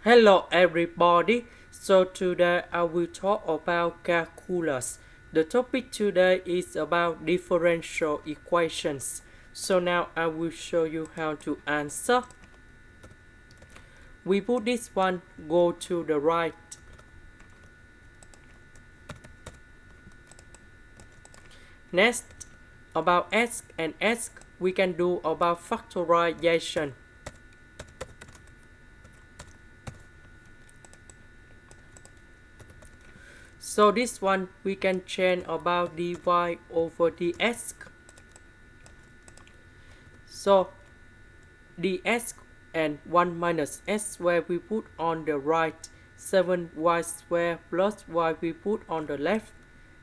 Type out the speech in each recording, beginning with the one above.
Hello everybody, so today I will talk about calculus. The topic today is about differential equations. So now I will show you how to answer. We put this one, go to the right. Next, about S and S, we can do about factorization. So this one we can change about dy over dx. So dx and 1 minus s square we put on the right, 7y square plus y we put on the left,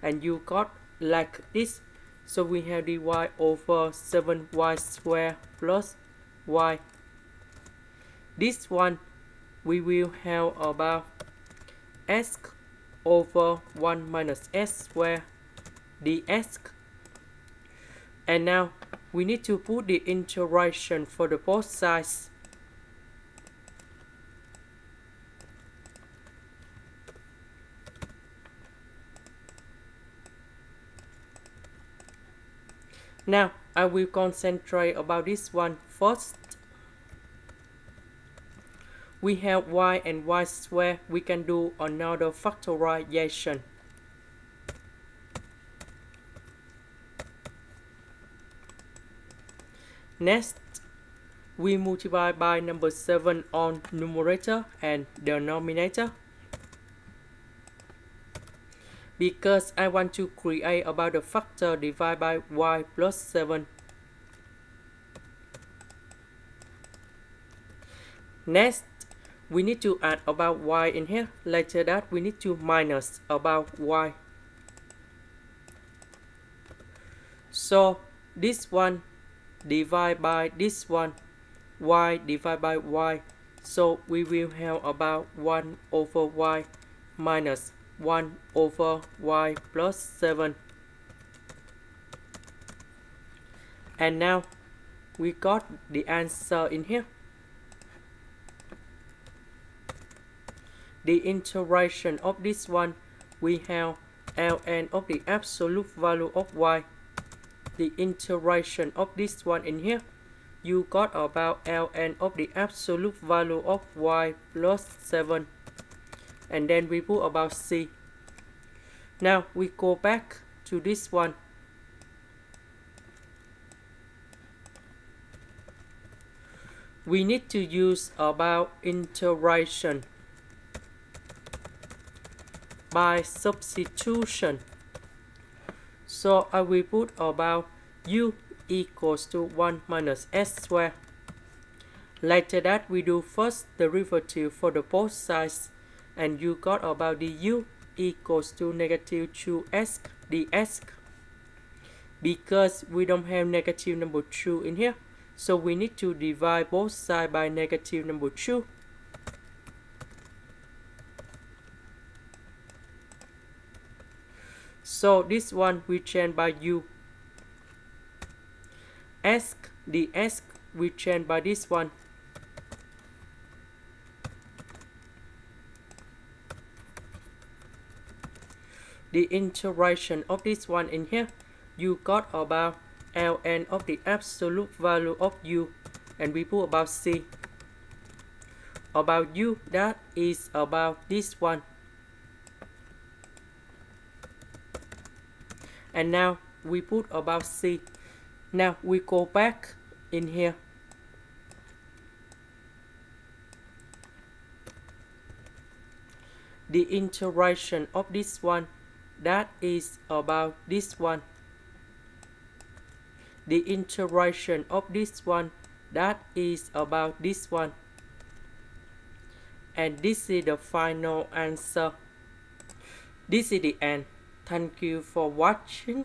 and you got like this. So we have dy over 7y square plus y. This one we will have about s over 1 minus s square dx. And now we need to put the integration for the both sides. Now I will concentrate about this one first. We have y and y square, we can do another factorization. Next, we multiply by number 7 on numerator and denominator. Because I want to create about the factor divided by y plus 7. Next, we need to add about y in here. Later that we need to minus about y. So this one divided by this one, y divided by y. So we will have about 1 over y minus 1 over y plus 7. And now we got the answer in here. The integration of this one, we have ln of the absolute value of y. The integration of this one in here, you got about ln of the absolute value of y plus 7. And then we put about c. Now we go back to this one. We need to use about integration by substitution. So I will put about u equals to 1 minus s square. Later that we do first derivative for the both sides, and you got about du equals to negative 2s ds. Because we don't have negative number 2 in here, so we need to divide both sides by negative number 2. So this one we change by u. S ds we change by this one. The integration of this one in here, you got about ln of the absolute value of u, and we put about c. About u, that is about this one. And now we put about c. Now we go back in here. The integration of this one, that is about this one. The integration of this one, that is about this one. And this is the final answer. This is the end. Thank you for watching.